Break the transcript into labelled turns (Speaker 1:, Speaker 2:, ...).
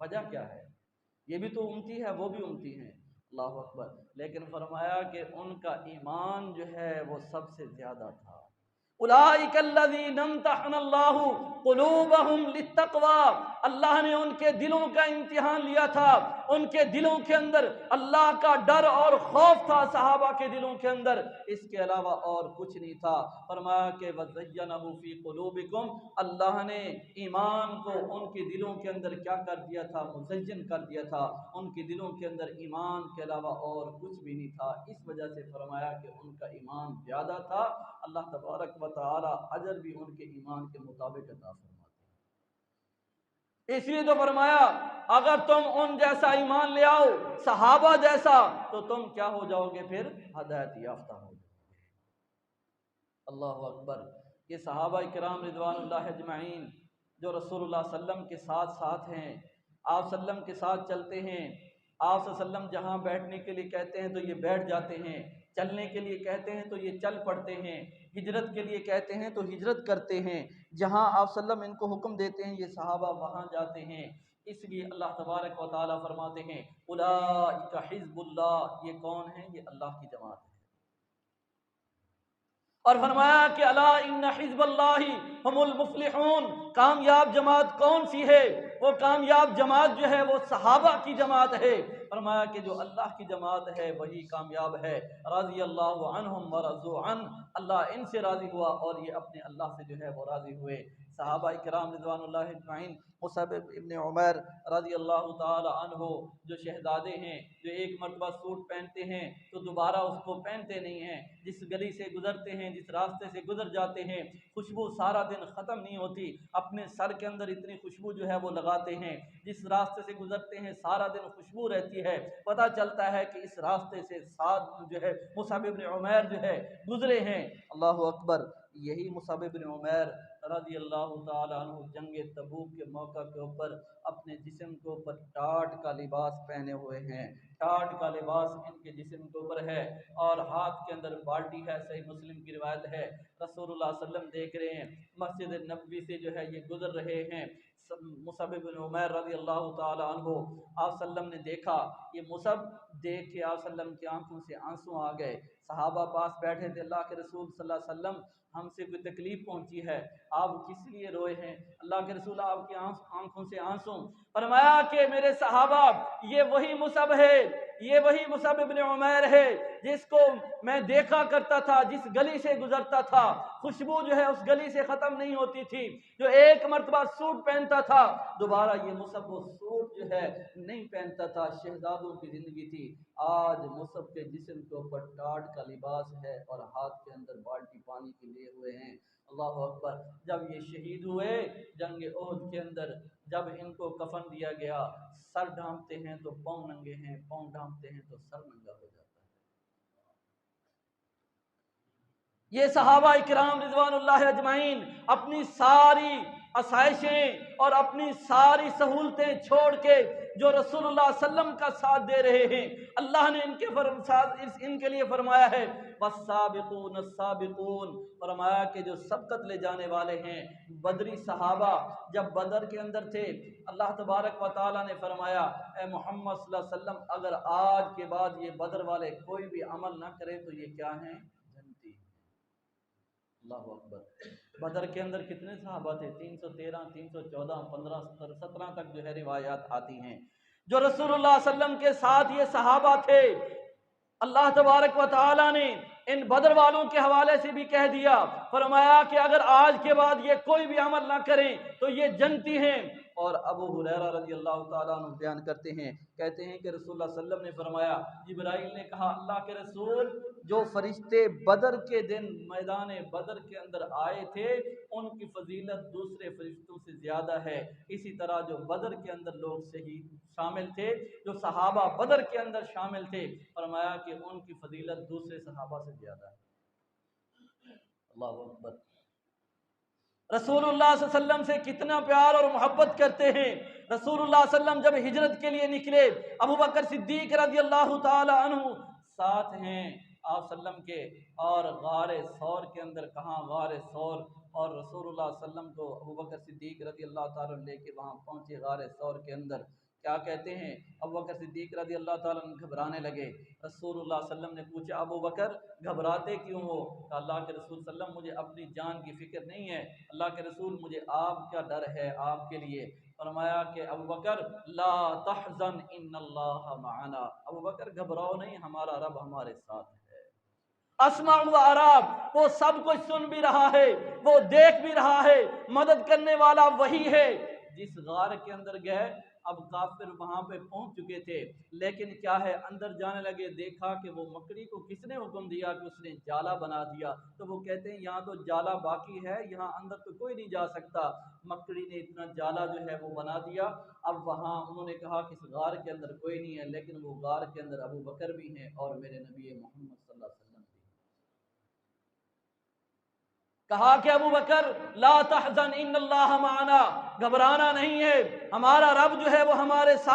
Speaker 1: वजह क्या है? ये भी तो उम्मती है, वो भी उम्मती हैं। अल्लाह अकबर। लेकिन फरमाया कि उनका ईमान जो है वो सबसे ज़्यादा था। अल्लाह ने उनके दिलों का इम्तिहान लिया था। उनके दिलों के अंदर अल्लाह का डर और खौफ था, सहाबा के दिलों के अंदर, इसके अलावा और कुछ नहीं था। फरमाया कि वज़य्यनहु फी क़ुलूबिकुम, अल्लाह ने ईमान को उनके दिलों के अंदर क्या कर दिया था? मुज़य्यन कर दिया था। उनके दिलों के अंदर ईमान के अलावा और कुछ भी नहीं था। इस वजह से फरमाया कि उनका ईमान ज़्यादा था। अल्लाह तबारक व तआला अजर भी उनके ईमान के मुताबिक अता फरमाते हैं। इसलिए तो फरमाया अगर तुम उन जैसा ईमान ले आओ, सहाबा जैसा, तो तुम क्या हो जाओगे? फिर हिदायत याफ्ता हो जाओगे। अल्लाह अकबर। ये सहाबा किराम रिज़वानुल्लाह अजमईन जो रसूलुल्लाह सल्लम के साथ साथ हैं, आप सल्लम के साथ चलते हैं। आप सल्लम जहाँ बैठने के लिए कहते हैं तो ये बैठ जाते हैं, चलने के लिए कहते हैं तो ये चल पड़ते हैं, हिजरत के लिए कहते हैं तो हिजरत करते हैं। जहाँ आप सल्लम इनको हुक्म देते हैं ये सहाबा वहाँ जाते हैं। इसलिए अल्लाह तबारक व तआला फरमाते हैं उलाइका हिज़्बुल्लाह, ये कौन है? ये अल्लाह की जमात है। और फरमाया कि अला इन्ना हिज़्बल्लाहि हुमुल मुफ्लिहून, कामयाब जमात कौन सी है? वो कामयाब जमात जो है वो सहाबा की जमात है। फरमाया कि जो अल्लाह की जमात है वही कामयाब है। रज़ी अल्लाहु अन्हुम व रज़ू अन, अल्लाह इनसे राज़ी हुआ और ये अपने अल्लाह से जो है वो राज़ी हुए। सहाबा किराम रिज़वानुल्लाह अजमईन, मुसअब इब्न उमैर रज़ी अल्लाहु तआला अन्हु जो शहज़ादे हैं, जो एक मरतबा सूट पहनते हैं तो दोबारा उसको पहनते नहीं हैं। जिस गली से गुजरते हैं, जिस रास्ते से गुजर जाते हैं, खुशबू सारा दिन ख़त्म नहीं होती। अपने सर के अंदर इतनी खुशबू जो है वो लगाते हैं। जिस रास्ते से गुजरते हैं सारा दिन खुशबू रहती है। पता चलता है कि इस रास्ते से साथ जो है मुसअब इब्न उमैर जो है गुजरे हैं। अल्लाह अकबर। यही मुसअब इब्न उमैर रज़ी अल्लाह तआला अन्हु जंग तबूक के मौका के ऊपर अपने जिस्म के ऊपर टाट का लिबास पहने हुए हैं। टाट का लिबास इनके जिस्म के ऊपर है और हाथ के अंदर बाल्टी है। सही मुस्लिम की रिवायत है। रसूलुल्लाह सल्लम देख रहे हैं, मस्जिद नबवी से जो है ये गुजर रहे हैं। मुसअब इब्न उमैर रज़ी अल्लाह तआला अन्हु, आप सल्लम ने देखा, ये मुसअब देख के आप सल्लम की आंखों से आंसू आ गए। सहाबा पास बैठे थे, अल्लाह के रसूल सल्लल्लाहु अलैहि वसल्लम हमसे कोई तकलीफ पहुंची है, आप किस लिए रोए हैं? अल्लाह के रसूल आपकी आंखों से आंसू। फरमाया कि मेरे सहाबा, ये वही मुसअब है, ये वही मुसअब इब्न उमैर है जिसको मैं देखा करता था, जिस गली से गुजरता था खुशबू जो है उस गली से खत्म नहीं होती थी। जो एक मर्तबा सूट पहनता था दोबारा ये मुसअब वो सूट जो है नहीं पहनता था। शहजादों की जिंदगी थी। आज मुसअब के जिस्म के ऊपर टाट का लिबास है और हाथ के अंदर बाल्टी पानी के लिए हुए हैं। अल्लाह अकबर। जब ये शहीद हुए जंग ओहद के अंदर, जब इनको कफन दिया गया, सर ढांपते हैं तो पाँव नंगे हैं, पाँव ढांपते हैं तो सर नंगा हो जाता है। ये सहाबा इकराम रिज़वानुल्लाह अजमाइन अपनी सारी आसाइशें और अपनी सारी सहूलतें छोड़ के जो रसूलुल्लाह सल्लम का साथ दे रहे हैं, अल्लाह ने इनके लिए फरमाया है वस्साबिकून अस्साबिकून, फरमाया कि जो सबकत ले जाने वाले हैं। बदरी सहाबा जब बदर के अंदर थे, अल्लाह तबारक व तआला ने फरमाया ए मोहम्मद सल्लल्लाहु अलैहि वसल्लम, अगर आज के बाद ये बदर वाले कोई भी अमल ना करें तो ये क्या हैं? जन्नती। अल्लाह अकबर। बदर के अंदर कितने सहाबा थे? 313, 314, 15, 17 तक जो है रिवायात आती हैं। जो रसूलुल्लाह सल्लम के साथ ये सहाबा थे, अल्लाह तबारक व तआला ने इन बदर वालों के हवाले से भी कह दिया, फरमाया कि अगर आज के बाद ये कोई भी अमल ना करें तो ये जन्नती हैं। और अबू हुरैरा रज़ी अल्लाह तआला अन्हु बयान करते हैं, कहते हैं कि रसूलुल्लाह सल्लम ने फरमाया, जिब्राइल ने कहा अल्लाह के रसूल, जो फरिश्ते बदर के दिन मैदान बदर के अंदर आए थे उनकी फजीलत दूसरे फरिश्तों से ज़्यादा है। इसी तरह जो बदर के अंदर लोग शहीद शामिल थे, जो सहाबा बदर के अंदर शामिल थे, फरमाया कि उनकी फजीलत दूसरे सहाबा से ज़्यादा है। अल्लाहु अकबर। रसूलुल्लाह सल्लल्लाहु अलैहि वसल्लम से कितना प्यार और मोहब्बत करते हैं। रसूलुल्लाह सल्लल्लाहु अलैहि वसल्लम जब हिजरत के लिए निकले, अबू बकर सिद्दीक रज़ी अल्लाह तआला अन्हु साथ हैं आप सल्लम के, और गारे सौर के अंदर, कहाँ गारे सौर, और रसूलुल्लाह सल्लम को अबू बकर सिद्दीक रज़ी अल्लाह तआला लेके वहाँ पहुँचे गारे सौर के अंदर। क्या कहते हैं, अबू बकर सिद्दीक रज़ी अल्लाह ताला अन्हु घबराने लगे। रसूलुल्लाह सल्लल्लाहु अलैहि वसल्लम ने पूछा, अबू बकर घबराते क्यों हो? तो अल्लाह के रसूल सल्लल्लाहु अलैहि वसल्लम, मुझे अपनी जान की फ़िक्र नहीं है अल्लाह के रसूल, मुझे आपका डर है, आपके लिए। फरमाया कि अबू बकर ला तहज़न इन्नल्लाह मअना, अबू बकर घबराओ नहीं, हमारा रब हमारे साथ है। अस्मा व अराब, वो सब कुछ सुन भी रहा है, वो देख भी रहा है, मदद करने वाला वही है। जिस गार के अंदर गए, अब काफिर वहां पे पहुंच चुके थे, लेकिन क्या है, अंदर जाने लगे, देखा कि वो मकड़ी को किसने हुक्म दिया कि उसने जाला बना दिया। तो वो कहते हैं यहाँ तो जाला बाकी है, यहाँ अंदर तो कोई नहीं जा सकता। मकड़ी ने इतना जाला जो है वो बना दिया। अब वहां उन्होंने कहा कि इस गार के अंदर कोई नहीं है, लेकिन वो गार के अंदर अबू बकर भी हैं और मेरे नबी मोहम्मद सल्लल्लाहु अलैहि वसल्लम भी। कहा कि अबू बकर ला तहज़न इन्नल्लाह माना, घबराना नहीं है, हमारा रब जो है वो हमारे साथ